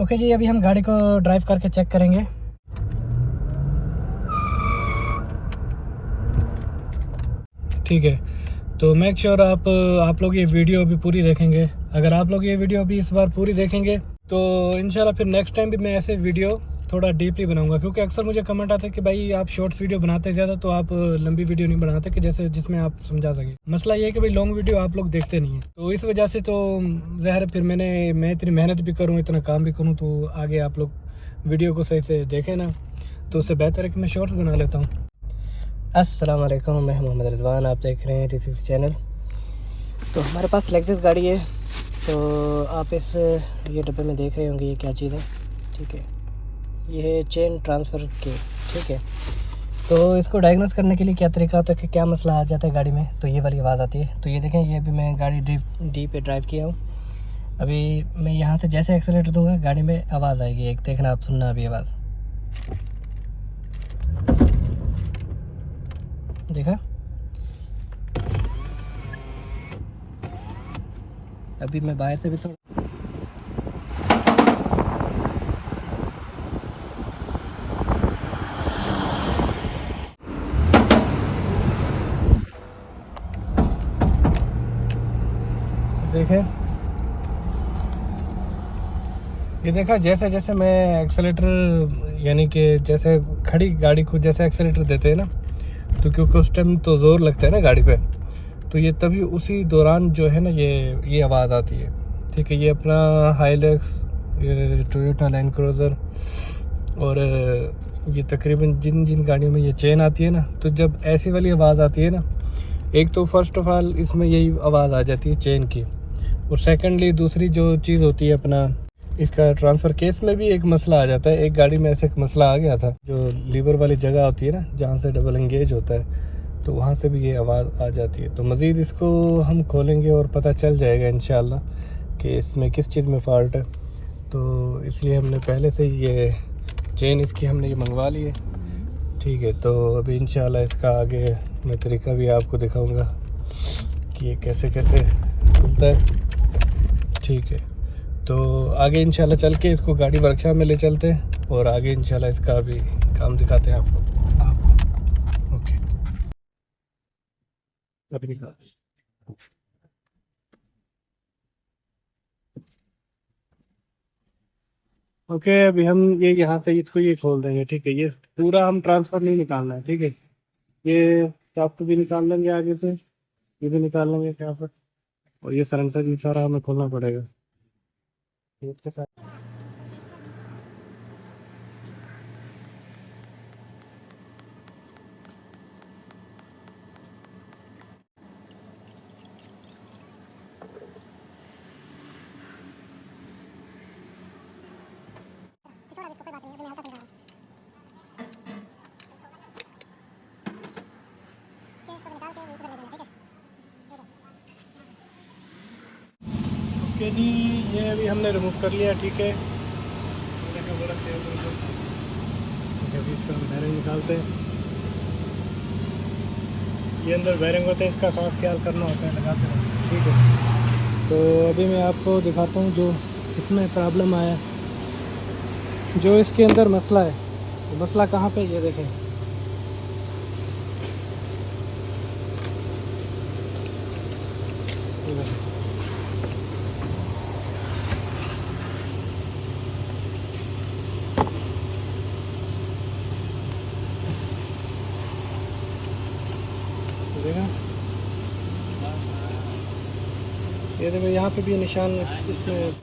Okay जी, अभी हम गाड़ी को ड्राइव करके चेक करेंगे। ठीक है, तो मेक श्योर आप लोग ये वीडियो अभी पूरी देखेंगे। अगर आप लोग ये वीडियो अभी इस बार पूरी देखेंगे तो इंशाल्लाह फिर नेक्स्ट टाइम भी मैं ऐसे वीडियो थोड़ा डीपली बनाऊंगा, क्योंकि अक्सर मुझे कमेंट आते हैं कि भाई आप शॉर्ट्स वीडियो बनाते हैं ज़्यादा, तो आप लंबी वीडियो नहीं बनाते कि जैसे जिसमें आप समझा सकें। मसला ये है कि भाई लॉन्ग वीडियो आप लोग देखते नहीं हैं, तो इस वजह से तो ज़ाहिर फिर मैं इतनी मेहनत भी करूँ, इतना काम भी करूँ, तो आगे आप लोग वीडियो को सही से देखें ना, तो उससे बेहतर है कि मैं शॉर्ट्स बना लेता हूँ। अस्सलाम वालेकुम, मैं मोहम्मद रिजवान, आप देख रहे हैं TCC चैनल। तो हमारे पास लेक्सस गाड़ी है, तो आप इस ये डब्बे में देख रहे होंगे ये क्या चीज़ है। ठीक है, ये है चेन ट्रांसफ़र केस। ठीक है, तो इसको डायग्नोस करने के लिए क्या तरीका होता है कि क्या मसला आ जाता है गाड़ी में, तो ये वाली आवाज़ आती है। तो ये देखें, ये अभी मैं गाड़ी डी पे ड्राइव किया हूँ। अभी मैं यहाँ से जैसे एक्सीलेटर दूंगा गाड़ी में आवाज़ आएगी एक, देखना आप, सुनना अभी आवाज़। देखा, अभी मैं बाहर से भी थोड़ा देखें, ये देखा, जैसे जैसे मैं एक्सेलेटर यानी कि जैसे खड़ी गाड़ी को जैसे एक्सेलेटर देते हैं ना, तो क्योंकि उस टाइम तो ज़ोर लगता है ना गाड़ी पे, तो ये तभी उसी दौरान जो है ना ये आवाज़ आती है। ठीक है, ये अपना हाइलक्स, ये टोयोटा लैंड क्रूज़र और ये तकरीबन जिन जिन गाड़ियों में ये चेन आती है ना, तो जब ऐसी वाली आवाज़ आती है ना, एक तो फर्स्ट ऑफ ऑल इसमें यही आवाज़ आ जाती है चेन की, और सेकेंडली दूसरी जो चीज़ होती है अपना इसका ट्रांसफ़र केस में भी एक मसला आ जाता है। एक गाड़ी में ऐसे एक मसला आ गया था, जो लीवर वाली जगह होती है ना जहाँ से डबल एंगेज होता है, तो वहाँ से भी ये आवाज़ आ जाती है। तो मज़ीद इसको हम खोलेंगे और पता चल जाएगा इंशाल्लाह कि इसमें किस चीज़ में फ़ॉल्ट है। तो इसलिए हमने पहले से ही ये चेन इसकी हमने ये मंगवा ली है। ठीक है, तो अभी इंशाल्लाह इसका आगे मैं तरीका भी आपको दिखाऊंगा कि ये कैसे कैसे खुलता है। ठीक है, तो आगे इंशाल्लाह चल के इसको गाड़ी वर्कशॉप में ले चलते हैं और आगे इंशाल्लाह इसका भी काम दिखाते हैं आपको। ओके, अभी निकाल। ओके, अभी हम ये यहाँ से इसको ये खोल देंगे। ठीक है, ये पूरा हम ट्रांसफ़र नहीं निकालना है। ठीक है, ये चाकू भी निकाल लेंगे आगे से, ये भी निकाल लेंगे यहाँ पर, और ये सलेंसर भी सारा हमें खोलना पड़ेगा इसके साथ। ओके जी, ये अभी हमने रिमूव कर लिया। ठीक है, अभी इसका बैरिंग निकालते हैं। ये अंदर बैरिंग होता है, इसका सांस ख्याल करना होता है, लगाते हैं। ठीक है, तो अभी मैं आपको दिखाता हूँ जो इसमें प्रॉब्लम आया, जो इसके अंदर मसला है। तो मसला कहाँ पे, ये देखें, ये देखें। देखा, ये देखो यहाँ पे भी निशान इसमें।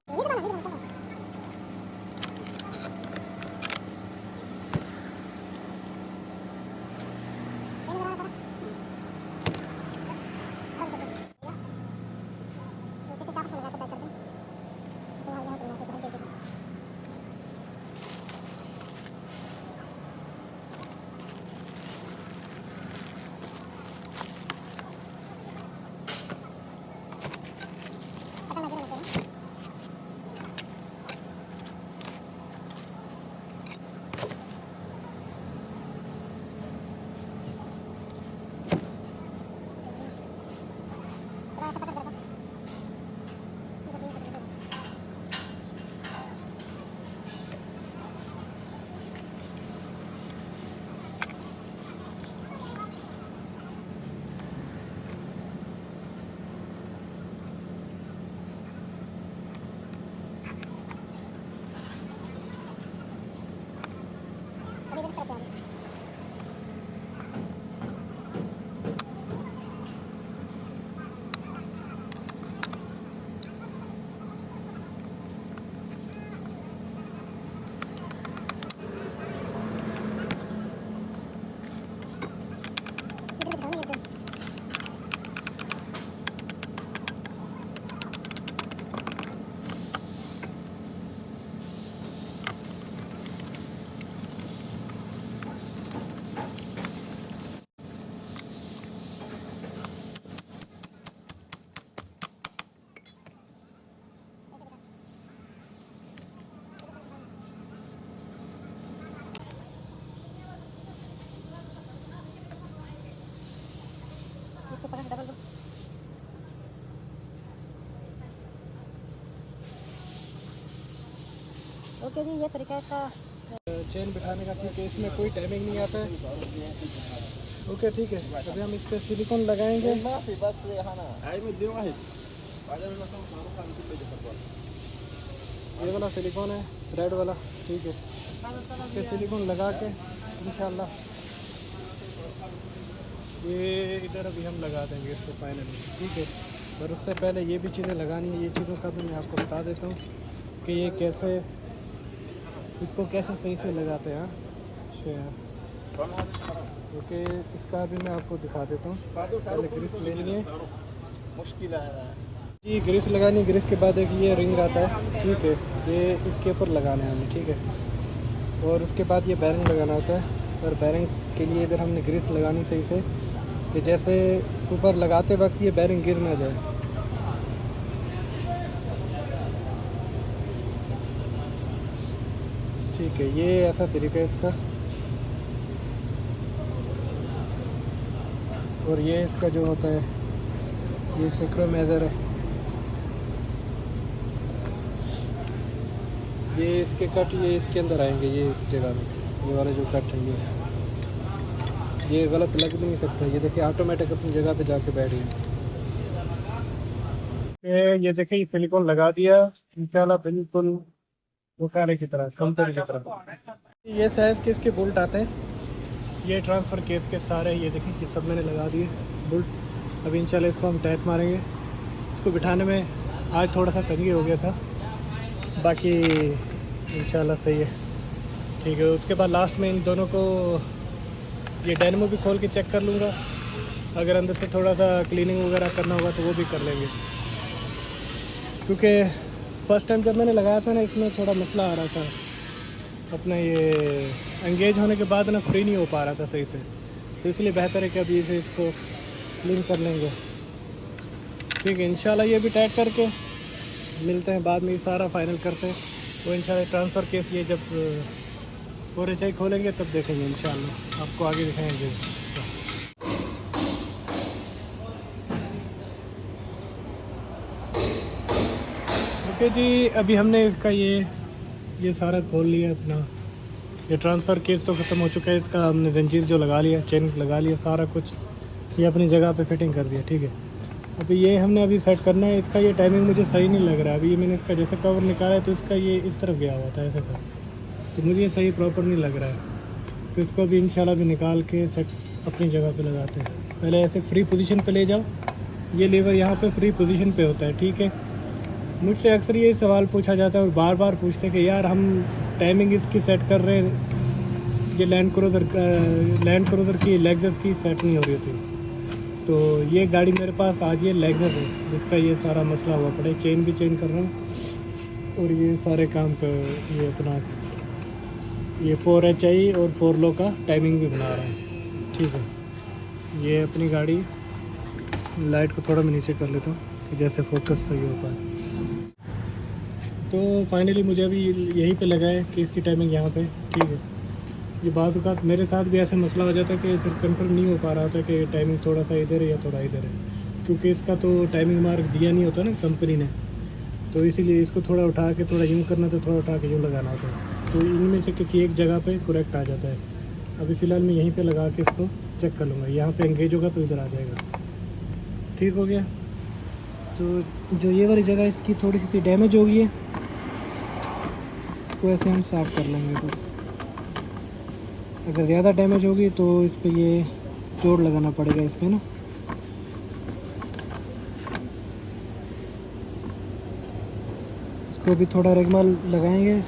ओके जी, ये तरीका इसका। चेन बिठाने का, ठीक है, इसमें कोई टाइमिंग नहीं आता है। ओके ठीक है, अभी हम इस पर सिलिकॉन लगाएंगे। ये वाला सिलिकॉन है, रेड वाला, ठीक है। इस पर सिलिकॉन लगा के इंशाल्लाह ये इधर अभी हम लगा देंगे इसको फाइनली, ठीक है। पर उससे पहले ये भी चीज़ें लगानी है, ये चीज़ों का भी मैं आपको बता देता हूँ कि ये कैसे, इसको कैसे सही से लगाते हैं। अच्छा ओके, इसका भी मैं आपको दिखा देता हूँ। पहले ग्रीस लेनी है, मुश्किल है जी। ग्रीस लगानी, ग्रीस के बाद एक ये रिंग आता है, ठीक है, ये इसके ऊपर लगाना है हमें, ठीक है। और उसके बाद ये बैरिंग लगाना होता है, और बैरिंग के लिए इधर हमने ग्रीस लगानी सही से, कि जैसे ऊपर लगाते वक्त ये बैरिंग गिर ना जाए। ठीक है, ये ऐसा तरीका है इसका। और ये इसका जो होता है, ये सिक्रोमेजर है, ये इसके कट ये इसके अंदर आएंगे, ये इस जगह में, ये वाला जो कट है ये गलत लग भी नहीं सकता। ये देखिए ऑटोमेटिक अपनी जगह पे जाके बैठ गया। ये देखिए सिलिकॉन लगा दिया इंशाल्लाह, बिल्कुल मुकाले की तरह, कंपनी की तरह। ये साइज के इसके बोल्ट आते हैं, ये ट्रांसफ़र केस के सारे, ये देखिए ये सब मैंने लगा दिए बोल्ट। अभी इंशाल्लाह इसको हम टाइट मारेंगे। इसको बिठाने में आज थोड़ा सा तंगी हो गया था, बाकी इंशाल्लाह सही है, ठीक है। उसके बाद लास्ट में इन दोनों को ये डायनेमो भी खोल के चेक कर लूँगा, अगर अंदर से थोड़ा सा क्लीनिंग वगैरह करना होगा तो वो भी कर लेंगे। क्योंकि फ़र्स्ट टाइम जब मैंने लगाया था ना, इसमें थोड़ा मसला आ रहा था, अपना ये एंगेज होने के बाद ना फ्री नहीं हो पा रहा था सही से, तो इसलिए बेहतर है कि अभी इसे इसको क्लीन कर लेंगे, ठीक है। इंशाल्लाह ये भी टाइट करके मिलते हैं बाद में, ये सारा फाइनल करते हैं। तो इंशाल्लाह ट्रांसफ़र केस ये जब और एच आई खोलेंगे तब देखेंगे इंशाल्लाह, आपको आगे दिखाएंगे। ओके जी, अभी हमने इसका ये सारा खोल लिया अपना। ये ट्रांसफ़र केस तो ख़त्म हो चुका है, इसका हमने जंजीर जो लगा लिया, चेन लगा लिया, सारा कुछ ये अपनी जगह पे फिटिंग कर दिया, ठीक है। अभी ये हमने अभी सेट करना है। इसका ये टाइमिंग मुझे सही नहीं लग रहा है। अभी मैंने इसका जैसे कवर निकाला है तो इसका ये इस तरफ गया हुआ था ऐसे था, तो मुझे ये सही प्रॉपर नहीं लग रहा है। तो इसको भी इंशाल्लाह भी निकाल के सेट अपनी जगह पे लगाते हैं। पहले ऐसे फ्री पोजीशन पे ले जाओ, ये लीवर यहाँ पे फ्री पोजीशन पे होता है, ठीक है। मुझसे अक्सर ये सवाल पूछा जाता है और बार बार पूछते हैं कि यार हम टाइमिंग इसकी सेट कर रहे हैं, ये लैंड क्रूज़र की लेग्जस की सेट नहीं हो रही थी। तो ये गाड़ी मेरे पास आज ये लेग्जस है जिसका ये सारा मसला हुआ पड़ा है। चेन भी चेंज कर रहा हूँ और ये सारे काम कर, ये अपना ये 4HI और 4 लो का टाइमिंग भी बना रहा है, ठीक है। ये अपनी गाड़ी लाइट को थोड़ा मैं नीचे कर लेता हूँ कि जैसे फोकस सही हो पाए। तो फाइनली मुझे अभी यहीं पे लगा है कि इसकी टाइमिंग यहाँ पे, ठीक है। ये बात का मेरे साथ भी ऐसे मसला हो जाता है कि फिर कंफर्म नहीं हो पा रहा था कि टाइमिंग थोड़ा सा इधर है या थोड़ा इधर है, क्योंकि इसका तो टाइमिंग मार्क दिया नहीं होता ना कंपनी ने, तो इसीलिए इसको थोड़ा उठा के थोड़ा यूँ करना था, थोड़ा उठा के यूँ लगाना होता है, तो इनमें से किसी एक जगह पे करेक्ट आ जाता है। अभी फ़िलहाल मैं यहीं पे लगा के इसको चेक कर लूँगा, यहाँ पे एंगेज होगा तो इधर आ जाएगा, ठीक हो गया। तो जो ये वाली जगह इसकी थोड़ी सी डैमेज हो गई है, इसको ऐसे हम साफ़ कर लेंगे बस। अगर ज़्यादा डैमेज होगी तो इस पर ये जोड़ लगाना पड़ेगा इस पर ना। इसको भी थोड़ा रेगमाल लगाएंगे,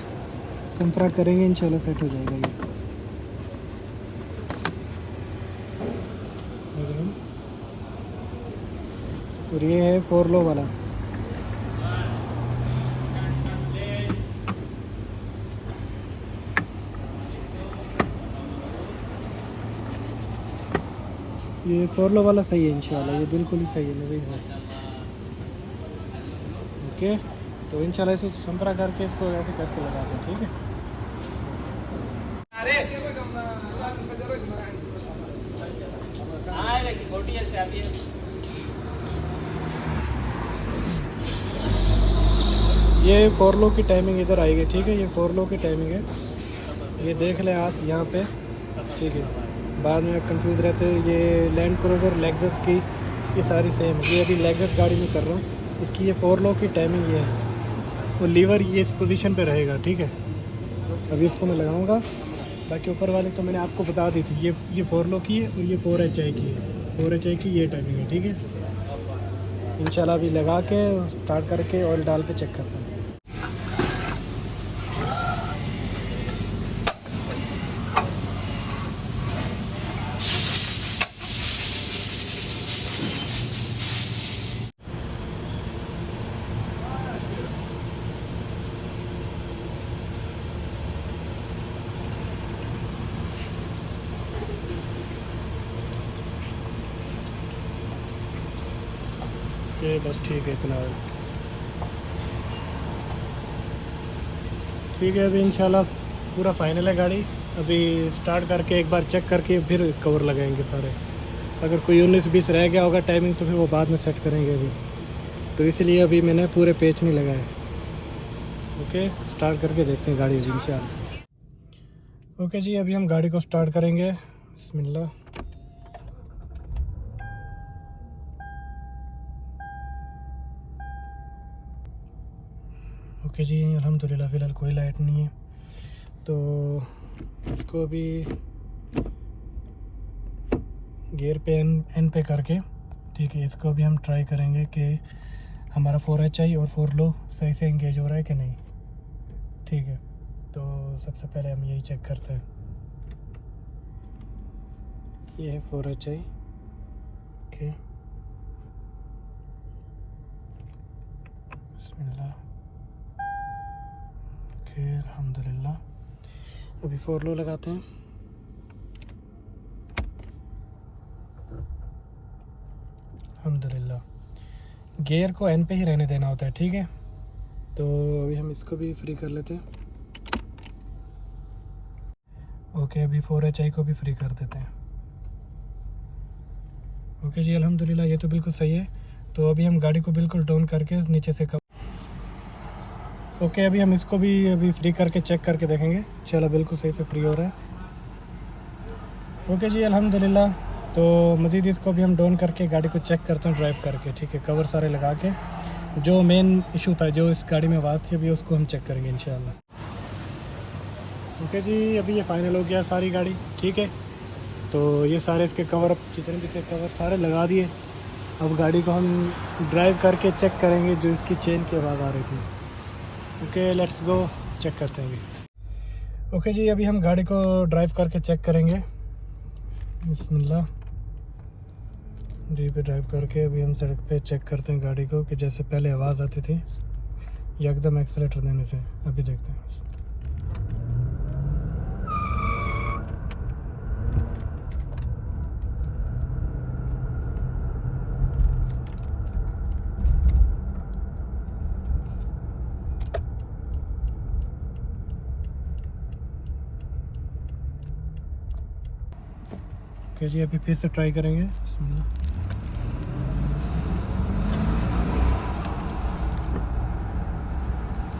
संपरा करेंगे, इंशाल्लाह सेट हो जाएगा ये। और ये है 4 लो वाला। ये 4 लो वाला सही है इंशाल्लाह, ये बिल्कुल ही सही है मेरे हिसाब। ओके, तो इंशाल्लाह इसको संपरा करके इसको ऐसे करके लगाते हैं, ठीक है। ये 4 लो की टाइमिंग इधर आएगी, ठीक है। ये 4 लो की टाइमिंग है, ये देख लें आप यहाँ पे, ठीक है। बाद में कंफ्यूज रहते हैं। ये लैंड क्रूज़र लेग्ज़स की ये सारी सेम है। ये अभी लेग्ज़स गाड़ी में कर रहा हूँ, इसकी ये 4 लो की टाइमिंग ये है। वो लीवर ये इस पोजीशन पे रहेगा, ठीक है। अभी इसको मैं लगाऊंगा। बाकी ऊपर वाले तो मैंने आपको बता दी थी, ये 4 लो की है और ये 4HI की है। 4HI की ये टाइमिंग है, ठीक है। इंशाल्लाह अभी लगा के स्टार्ट करके ऑयल डाल के चेक करता हूँ। ये बस ठीक है, इतना ठीक है। अभी इंशाल्लाह पूरा फाइनल है गाड़ी। अभी स्टार्ट करके एक बार चेक करके फिर कवर लगाएंगे सारे। अगर कोई 19-20 रह गया होगा टाइमिंग तो फिर वो बाद में सेट करेंगे अभी, तो इसलिए अभी मैंने पूरे पेच नहीं लगाए। ओके, स्टार्ट करके देखते हैं गाड़ी अभी इंशाल्लाह। ओके जी, अभी हम गाड़ी को स्टार्ट करेंगे। बिस्मिल्लाह। ओके जी, अल्हम्दुलिल्लाह फ़िलहाल कोई लाइट नहीं है, तो इसको अभी गियर पे एन पे करके, ठीक है, इसको अभी हम ट्राई करेंगे कि हमारा 4HI और 4 लो सही से इंगेज हो रहा है कि नहीं, ठीक है। तो सबसे पहले हम यही चेक करते हैं। ये है 4HI, ओके। बिस्मिल्लाह। ओके, अल्हम्दुलिल्लाह। अभी 4 लो लगाते हैं। अल्हम्दुलिल्लाह। गियर को एन पे ही रहने देना होता है, ठीक है। तो अभी हम इसको भी फ्री कर लेते हैं। ओके, अभी 4HI को भी फ्री कर देते हैं। ओके जी, अल्हम्दुलिल्लाह ये तो बिल्कुल सही है। तो अभी हम गाड़ी को बिल्कुल डाउन करके नीचे से ओके, अभी हम इसको भी अभी फ्री करके चेक करके देखेंगे। चलो, बिल्कुल सही से फ्री हो रहा है। ओके जी, अल्हम्दुलिल्लाह। तो मज़ीद इसको भी हम डाउन करके गाड़ी को चेक करते हैं ड्राइव करके, ठीक है। कवर सारे लगा के जो मेन इशू था, जो इस गाड़ी में आवाज़ थी, अभी उसको हम चेक करेंगे इंशाल्लाह। ओके जी, अभी ये फाइनल हो गया सारी गाड़ी, ठीक है। तो ये सारे इसके कवर, जितने भी थे कवर सारे लगा दिए। अब गाड़ी को हम ड्राइव करके चेक करेंगे जो इसकी चेन की आवाज़ आ रही थी। ओके, लेट्स गो, चेक करते हैं अभी। ओके जी, अभी हम गाड़ी को ड्राइव करके चेक करेंगे। बिस्मिल्लाह। डी पे ड्राइव करके अभी हम सड़क पे चेक करते हैं गाड़ी को कि जैसे पहले आवाज़ आती थी एकदम एक्सीलेटर देने से। अभी देखते हैं। ओके जी, अभी फिर से ट्राई करेंगे।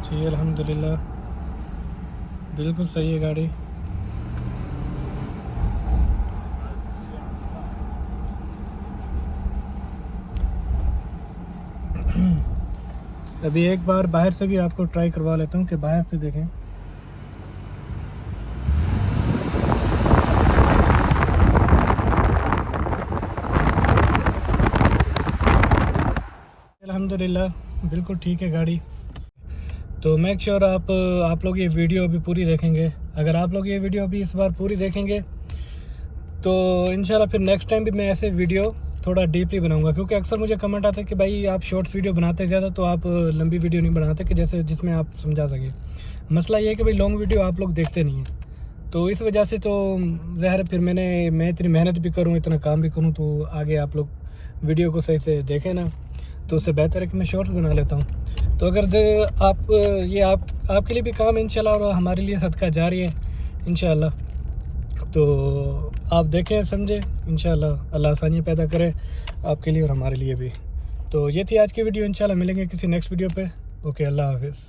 जी, अल्हम्दुलिल्लाह बिल्कुल सही है गाड़ी। अभी एक बार बाहर से भी आपको ट्राई करवा लेता हूँ कि बाहर से देखें। अल्हम्दुलिल्लाह बिल्कुल ठीक है गाड़ी। तो मेक श्योर आप लोग ये वीडियो अभी पूरी देखेंगे। अगर आप लोग ये वीडियो अभी इस बार पूरी देखेंगे तो इंशाल्लाह फिर नेक्स्ट टाइम भी मैं ऐसे वीडियो थोड़ा डीपली बनाऊंगा, क्योंकि अक्सर मुझे कमेंट आता है कि भाई आप शॉर्ट्स वीडियो बनाते ज़्यादा, तो आप लंबी वीडियो नहीं बनाते कि जैसे जिसमें आप समझा सकें। मसला ये है कि भाई लॉन्ग वीडियो आप लोग देखते नहीं हैं, तो इस वजह से तो ज़ाहिर फिर मैं इतनी मेहनत भी करूँ, इतना काम भी करूँ, तो आगे आप लोग वीडियो को सही से देखें ना, तो उससे बेहतर है कि मैं शॉर्ट्स बना लेता हूँ। तो अगर ये आपके लिए भी काम है इंशाल्लाह, और हमारे लिए सदका जारी है इंशाल्लाह। तो आप देखें समझें, इंशाल्लाह अल्लाह आसानियाँ पैदा करे आपके लिए और हमारे लिए भी। तो ये थी आज की वीडियो। इंशाल्लाह मिलेंगे किसी नेक्स्ट वीडियो पे। ओके, अल्लाह हाफिज़।